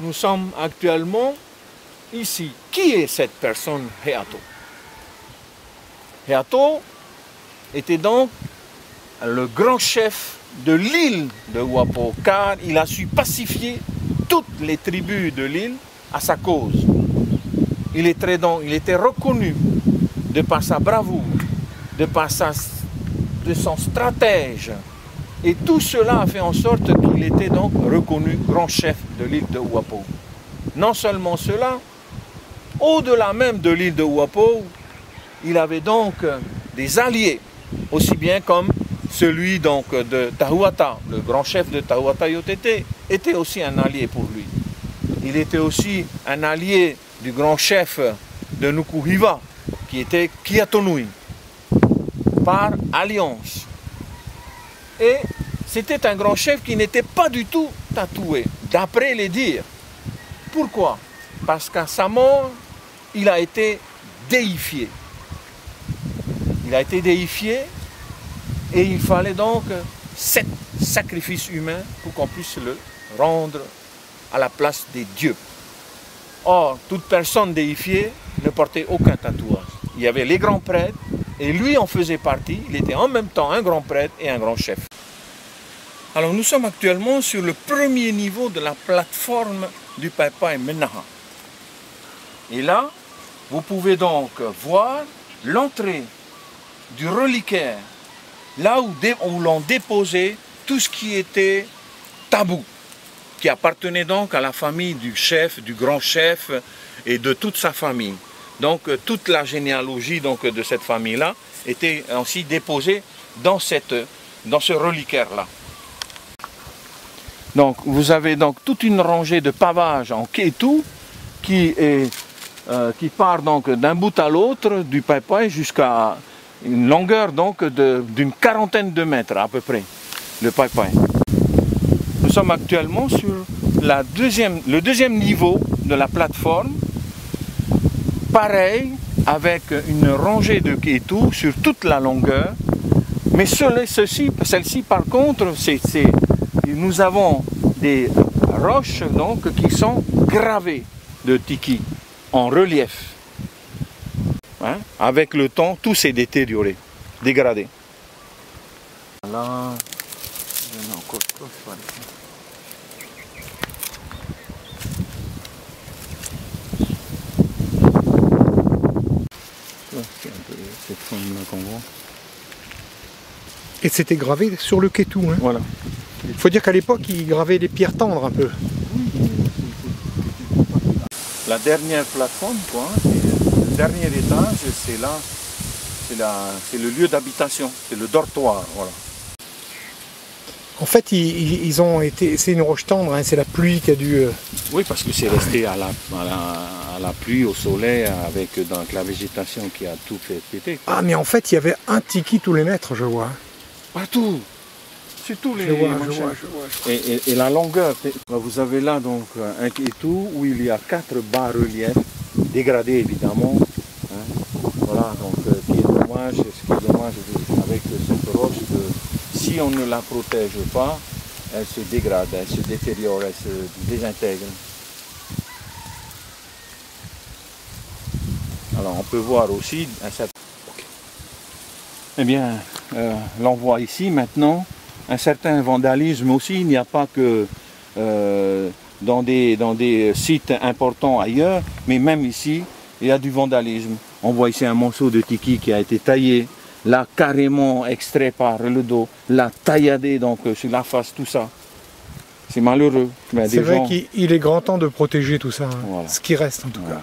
nous sommes actuellement ici. Qui est cette personne, Heato? Heato était donc le grand chef de l'île de Huapo, car il a su pacifier toutes les tribus de l'île à sa cause. Il était reconnu de par sa bravoure, de son stratège. Et tout cela a fait en sorte qu'il était donc reconnu grand chef de l'île de Huapo. Non seulement cela, au-delà même de l'île de Huapo, il avait donc des alliés, aussi bien comme celui donc de Tahuata, le grand chef de Tahuata Yotete, était aussi un allié pour lui. Il était aussi un allié du grand chef de Nukuhiva, qui était Kiatonui, par alliance. Et c'était un grand chef qui n'était pas du tout tatoué, d'après les dires. Pourquoi? Parce qu'à sa mort, il a été déifié. Il a été déifié et il fallait donc 7 sacrifices humains pour qu'on puisse le rendre à la place des dieux. Or, toute personne déifiée ne portait aucun tatouage. Il y avait les grands prêtres et lui en faisait partie. Il était en même temps un grand prêtre et un grand chef. Alors nous sommes actuellement sur le premier niveau de la plateforme du Paipai Menaha. Et là, vous pouvez donc voir l'entrée du reliquaire, là où l'on déposait tout ce qui était tabou, qui appartenait donc à la famille du chef, du grand chef et de toute sa famille. Donc toute la généalogie donc, de cette famille-là était ainsi déposée dans ce reliquaire-là. Donc vous avez donc toute une rangée de pavages en kétou qui part donc d'un bout à l'autre du Paipai jusqu'à une longueur donc d'une quarantaine de mètres à peu près, le Paipai. Nous sommes actuellement sur le deuxième niveau de la plateforme, pareil avec une rangée de kétou sur toute la longueur, mais celle-ci par contre, nous avons des roches donc, qui sont gravées de tiki en relief. Hein? Avec le temps, tout s'est détérioré, dégradé. Là, il y en a encore trop. C'est un peu cette forme-là qu'on voit. Et c'était gravé sur le kétou. Hein. Voilà. Il faut dire qu'à l'époque, ils gravaient les pierres tendres un peu. La dernière plateforme, quoi, le dernier étage, c'est là, c'est le lieu d'habitation, c'est le dortoir, voilà. En fait, c'est une roche tendre, hein, c'est la pluie qui a dû... Oui, parce que c'est resté à la pluie, au soleil, avec donc, la végétation qui a tout fait péter. Quoi. Ah, mais en fait, il y avait un tiki tous les mètres, je vois. Partout. C'est tous les... Je vois. Et la longueur, vous avez là donc un kétou où il y a 4 bas-reliefs, dégradés évidemment. Hein. Voilà, donc ce qui est dommage avec cette roche, si on ne la protège pas, elle se dégrade, elle se détériore, elle se désintègre. Alors on peut voir aussi un certain... Eh bien, l'on voit ici maintenant un certain vandalisme aussi. Il n'y a pas que dans des sites importants ailleurs, mais même ici, il y a du vandalisme. On voit ici un morceau de tiki qui a été taillé, là carrément extrait par le dos, là tailladé donc sur la face, tout ça. C'est malheureux. C'est vrai qu'il est grand temps de protéger tout ça, hein. Voilà. Ce qui reste en tout cas.